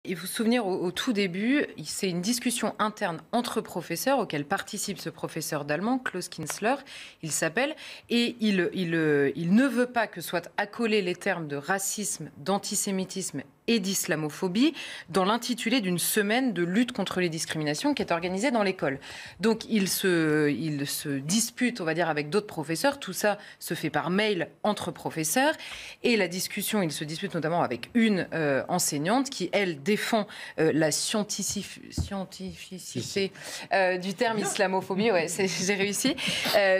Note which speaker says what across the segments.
Speaker 1: Il faut se souvenir, au tout début, c'est une discussion interne entre professeurs auquel participe ce professeur d'allemand, Klaus Kinsler, il s'appelle, et il ne veut pas que soient accolés les termes de racisme, d'antisémitisme et d'islamophobie dans l'intitulé d'une semaine de lutte contre les discriminations qui est organisée dans l'école. Donc il se dispute, on va dire, avec d'autres professeurs. Tout ça se fait par mail entre professeurs. Et la discussion, il se dispute notamment avec une enseignante qui, elle, défend la scientificité du terme islamophobie. Ouais, j'ai réussi.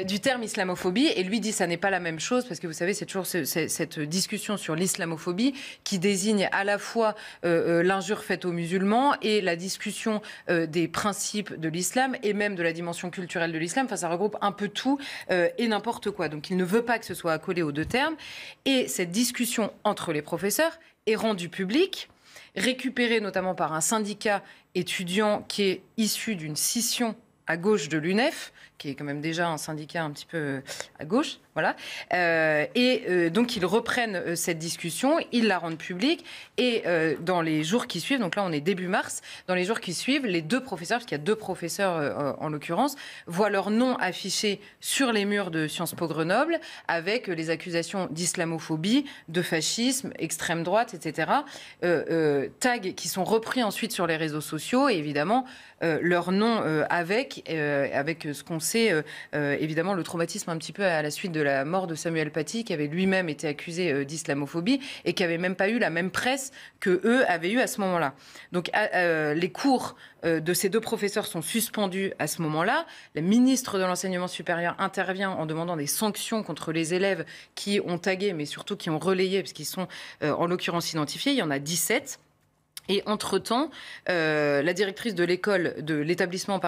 Speaker 1: Du terme islamophobie. Et lui dit ça n'est pas la même chose parce que vous savez, c'est toujours cette discussion sur l'islamophobie qui désigne à la fois l'injure faite aux musulmans et la discussion des principes de l'islam et même de la dimension culturelle de l'islam. Enfin, ça regroupe un peu tout et n'importe quoi. Donc, il ne veut pas que ce soit accolé aux deux termes. Et cette discussion entre les professeurs est rendue publique, récupérée notamment par un syndicat étudiant qui est issu d'une scission à gauche de l'UNEF, qui est quand même déjà un syndicat un petit peu à gauche, voilà. Donc, ils reprennent cette discussion, ils la rendent publique, et dans les jours qui suivent, donc là, on est début mars, dans les jours qui suivent, les deux professeurs, parce qu'il y a deux professeurs en l'occurrence, voient leur nom affiché sur les murs de Sciences Po Grenoble, avec les accusations d'islamophobie, de fascisme, extrême droite, etc. Tags qui sont repris ensuite sur les réseaux sociaux, et évidemment, leur nom avec ce qu'on sait, évidemment, le traumatisme un petit peu à la suite de la mort de Samuel Paty, qui avait lui-même été accusé d'islamophobie et qui n'avait même pas eu la même presse que eux avaient eu à ce moment-là. Donc, les cours de ces deux professeurs sont suspendus à ce moment-là. La ministre de l'Enseignement supérieur intervient en demandant des sanctions contre les élèves qui ont tagué, mais surtout qui ont relayé, parce qu'ils sont en l'occurrence identifiés. Il y en a 17. Et entre-temps, la directrice de l'école, de l'établissement,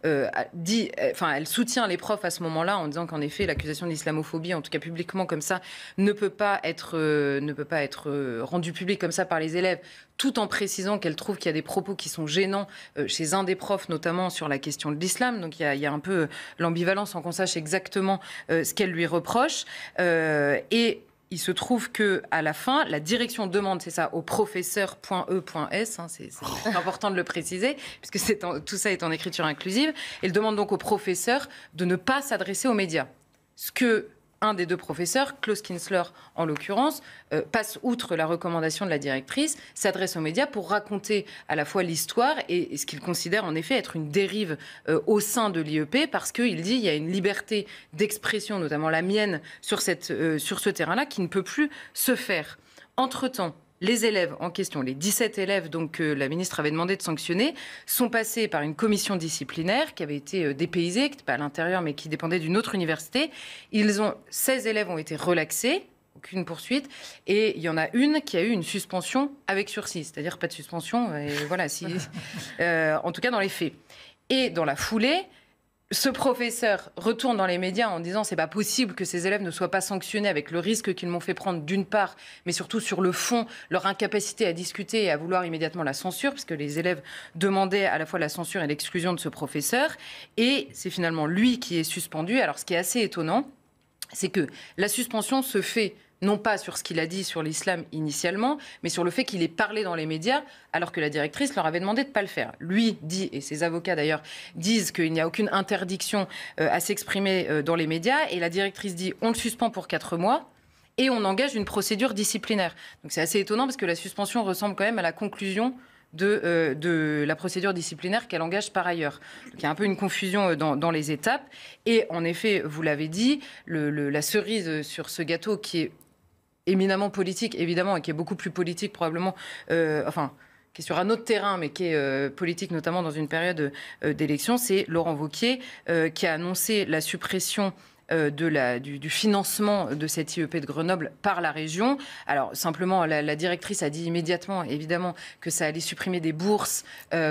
Speaker 1: elle soutient les profs à ce moment-là en disant qu'en effet, l'accusation d'islamophobie, en tout cas publiquement comme ça, ne peut pas être rendue publique comme ça par les élèves, tout en précisant qu'elle trouve qu'il y a des propos qui sont gênants chez un des profs, notamment sur la question de l'islam. Donc il y a un peu l'ambivalence sans qu'on sache exactement ce qu'elle lui reproche. Et il se trouve qu'à la fin, la direction demande, c'est ça, au professeur.e.s, c'est important de le préciser, puisque tout ça est en écriture inclusive, elle demande donc au professeur de ne pas s'adresser aux médias. Ce que un des deux professeurs, Klaus Kinsler en l'occurrence, passe outre la recommandation de la directrice, s'adresse aux médias pour raconter à la fois l'histoire et ce qu'il considère en effet être une dérive au sein de l'IEP, parce qu'il dit qu'il y a une liberté d'expression, notamment la mienne, sur ce terrain-là, qui ne peut plus se faire. Entre-temps, les élèves en question, les 17 élèves donc, que la ministre avait demandé de sanctionner, sont passés par une commission disciplinaire qui avait été dépaysée, qui n'était pas à l'intérieur, mais qui dépendait d'une autre université. 16 élèves ont été relaxés, aucune poursuite, et il y en a une qui a eu une suspension avec sursis, c'est-à-dire pas de suspension, et voilà, en tout cas dans les faits. Et dans la foulée, ce professeur retourne dans les médias en disant c'est pas possible que ces élèves ne soient pas sanctionnés avec le risque qu'ils m'ont fait prendre d'une part, mais surtout sur le fond, leur incapacité à discuter et à vouloir immédiatement la censure, puisque les élèves demandaient à la fois la censure et l'exclusion de ce professeur. Et c'est finalement lui qui est suspendu. Alors ce qui est assez étonnant, c'est que la suspension se fait non pas sur ce qu'il a dit sur l'islam initialement, mais sur le fait qu'il ait parlé dans les médias, alors que la directrice leur avait demandé de ne pas le faire. Lui dit, et ses avocats d'ailleurs, disent qu'il n'y a aucune interdiction à s'exprimer dans les médias, et la directrice dit on le suspend pour 4 mois, et on engage une procédure disciplinaire. Donc c'est assez étonnant, parce que la suspension ressemble quand même à la conclusion de la procédure disciplinaire qu'elle engage par ailleurs. Donc, il y a un peu une confusion dans les étapes. Et en effet, vous l'avez dit, la cerise sur ce gâteau qui est éminemment politique, évidemment, et qui est beaucoup plus politique probablement, qui est sur un autre terrain, mais qui est politique, notamment dans une période d'élection, c'est Laurent Wauquiez, qui a annoncé la suppression du financement de cette IEP de Grenoble par la région. Alors, simplement, la directrice a dit immédiatement, évidemment, que ça allait supprimer des bourses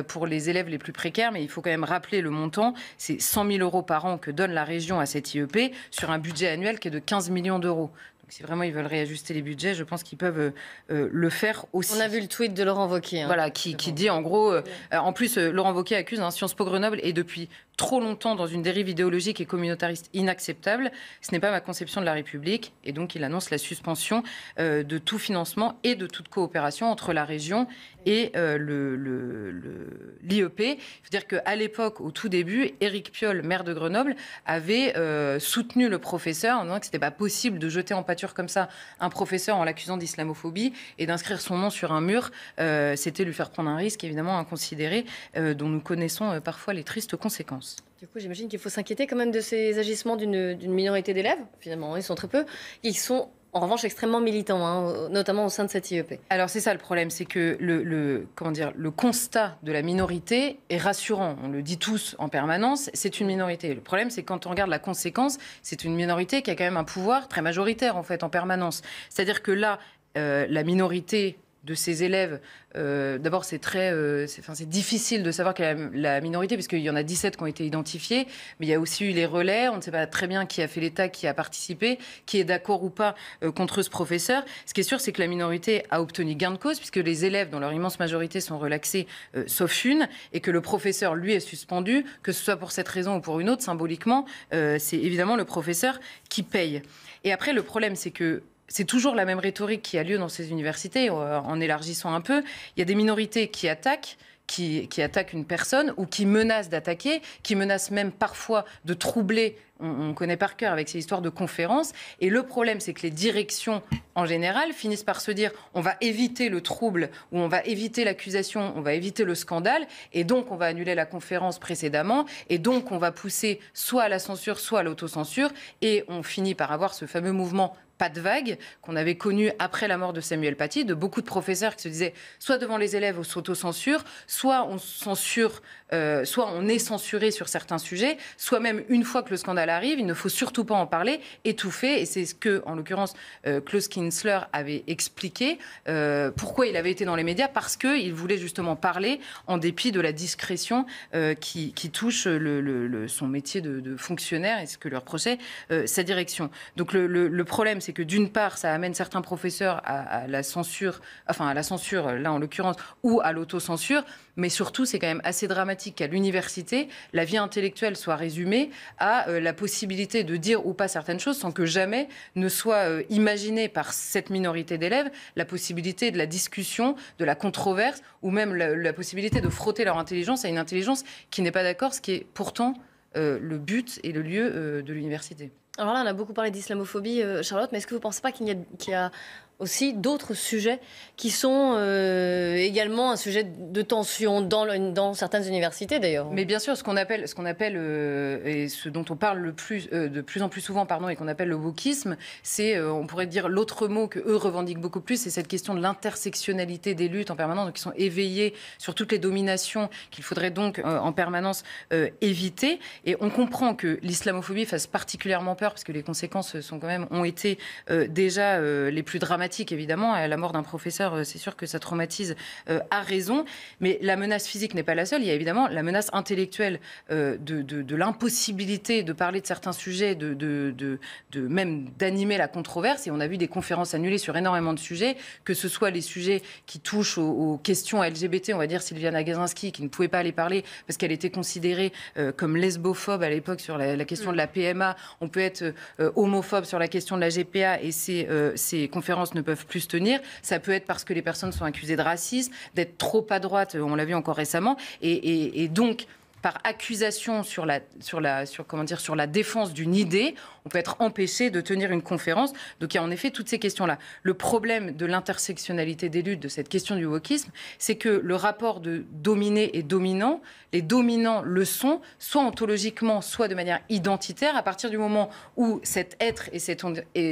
Speaker 1: pour les élèves les plus précaires, mais il faut quand même rappeler le montant. C'est 100 000 € par an que donne la région à cette IEP sur un budget annuel qui est de 15 millions d'euros. Si vraiment ils veulent réajuster les budgets, je pense qu'ils peuvent le faire aussi.
Speaker 2: On a vu le tweet de Laurent Wauquiez.
Speaker 1: Voilà, qui dit en gros... en plus, Laurent Wauquiez accuse Sciences Po Grenoble et depuis trop longtemps dans une dérive idéologique et communautariste inacceptable. Ce n'est pas ma conception de la République. Et donc, il annonce la suspension de tout financement et de toute coopération entre la région et l'IEP. Il faut dire qu'à l'époque, au tout début, Éric Piolle, maire de Grenoble, avait soutenu le professeur en disant que ce n'était pas possible de jeter en pâture comme ça un professeur en l'accusant d'islamophobie et d'inscrire son nom sur un mur. C'était lui faire prendre un risque, évidemment, inconsidéré, dont nous connaissons parfois les tristes conséquences.
Speaker 2: Du coup, j'imagine qu'il faut s'inquiéter quand même de ces agissements d'une minorité d'élèves. Finalement, ils sont très peu. Ils sont en revanche extrêmement militants, notamment au sein de cette IEP.
Speaker 1: Alors c'est ça le problème, c'est que le constat de la minorité est rassurant. On le dit tous en permanence, c'est une minorité. Le problème, c'est que quand on regarde la conséquence, c'est une minorité qui a quand même un pouvoir très majoritaire en fait en permanence. C'est-à-dire que là, la minorité de ces élèves, d'abord c'est difficile de savoir quelle est la minorité, puisqu'il y en a 17 qui ont été identifiés, mais il y a aussi eu les relais, on ne sait pas très bien qui a fait l'état, qui a participé, qui est d'accord ou pas contre ce professeur. Ce qui est sûr, c'est que la minorité a obtenu gain de cause, puisque les élèves, dans leur immense majorité, sont relaxés, sauf une, et que le professeur, lui, est suspendu, que ce soit pour cette raison ou pour une autre, symboliquement, c'est évidemment le professeur qui paye. Et après, le problème, c'est que c'est toujours la même rhétorique qui a lieu dans ces universités, en élargissant un peu. Il y a des minorités qui attaquent, qui attaquent une personne ou qui menacent d'attaquer, qui menacent même parfois de troubler. On connaît par cœur avec ces histoires de conférences. Et le problème, c'est que les directions, en général, finissent par se dire on va éviter le trouble, ou on va éviter l'accusation, on va éviter le scandale, et donc on va annuler la conférence précédemment, et donc on va pousser soit à la censure, soit à l'autocensure, et on finit par avoir ce fameux mouvement pas de vague qu'on avait connu après la mort de Samuel Paty, de beaucoup de professeurs qui se disaient soit devant les élèves on s'autocensure, soit on censure, soit on est censuré sur certains sujets, soit même une fois que le scandale arrive, il ne faut surtout pas en parler, étouffer. Et c'est ce que, en l'occurrence, Klaus Kinzler avait expliqué. Pourquoi il avait été dans les médias? Parce qu'il voulait justement parler en dépit de la discrétion qui touche son métier de fonctionnaire et ce que leur reprochait sa direction. Donc le problème, c'est que d'une part, ça amène certains professeurs à la censure, là en l'occurrence, ou à l'autocensure, mais surtout, c'est quand même assez dramatique qu'à l'université, la vie intellectuelle soit résumée à la possibilité de dire ou pas certaines choses sans que jamais ne soit imaginée par cette minorité d'élèves la possibilité de la discussion, de la controverse, ou même la possibilité de frotter leur intelligence à une intelligence qui n'est pas d'accord, ce qui est pourtant le but et le lieu de l'université.
Speaker 2: Alors là, on a beaucoup parlé d'islamophobie, Charlotte, mais est-ce que vous ne pensez pas qu'il y a aussi d'autres sujets qui sont également un sujet de tension dans certaines universités d'ailleurs?
Speaker 1: Mais bien sûr, ce qu'on appelle et ce dont on parle de plus en plus souvent, et qu'on appelle le wokisme, c'est, on pourrait dire l'autre mot que eux revendiquent beaucoup plus, c'est cette question de l'intersectionnalité des luttes en permanence, donc qui sont éveillées sur toutes les dominations qu'il faudrait donc en permanence éviter. Et on comprend que l'islamophobie fasse particulièrement peur, parce que les conséquences ont été déjà les plus dramatiques. Évidemment, à la mort d'un professeur, c'est sûr que ça traumatise à raison, mais la menace physique n'est pas la seule. Il y a évidemment la menace intellectuelle de l'impossibilité de parler de certains sujets, même d'animer la controverse. Et on a vu des conférences annulées sur énormément de sujets, que ce soit les sujets qui touchent aux questions LGBT, on va dire Sylviane Agacinski, qui ne pouvait pas aller parler parce qu'elle était considérée comme lesbophobe à l'époque sur la question de la PMA. On peut être homophobe sur la question de la GPA, et ces conférences ne peuvent plus se tenir. Ça peut être parce que les personnes sont accusées de racisme, d'être trop à droite, on l'a vu encore récemment, et donc par accusation sur la défense d'une idée, on peut être empêché de tenir une conférence. Donc il y a en effet toutes ces questions-là. Le problème de l'intersectionnalité des luttes, de cette question du wokisme, c'est que le rapport de dominé et dominant, les dominants le sont, soit ontologiquement, soit de manière identitaire, à partir du moment où cet être et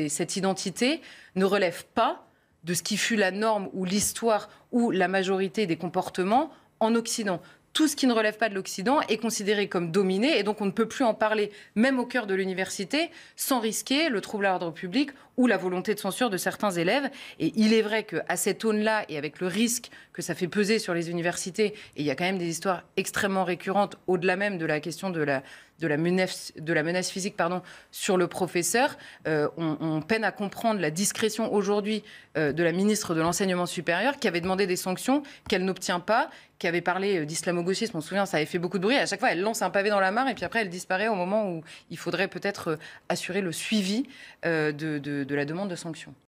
Speaker 1: cette identité ne relèvent pas de ce qui fut la norme ou l'histoire ou la majorité des comportements en Occident. Tout ce qui ne relève pas de l'Occident est considéré comme dominé, et donc on ne peut plus en parler, même au cœur de l'université, sans risquer le trouble à l'ordre public ou la volonté de censure de certains élèves. Et il est vrai qu'à cette aune-là, et avec le risque que ça fait peser sur les universités, et il y a quand même des histoires extrêmement récurrentes, au-delà même de la question de la menace physique sur le professeur, on peine à comprendre la discrétion aujourd'hui de la ministre de l'Enseignement supérieur qui avait demandé des sanctions qu'elle n'obtient pas, qui avait parlé d'islamo-gauchisme. On se souvient, ça avait fait beaucoup de bruit. À chaque fois, elle lance un pavé dans la mare et puis après, elle disparaît au moment où il faudrait peut-être assurer le suivi de la demande de sanctions.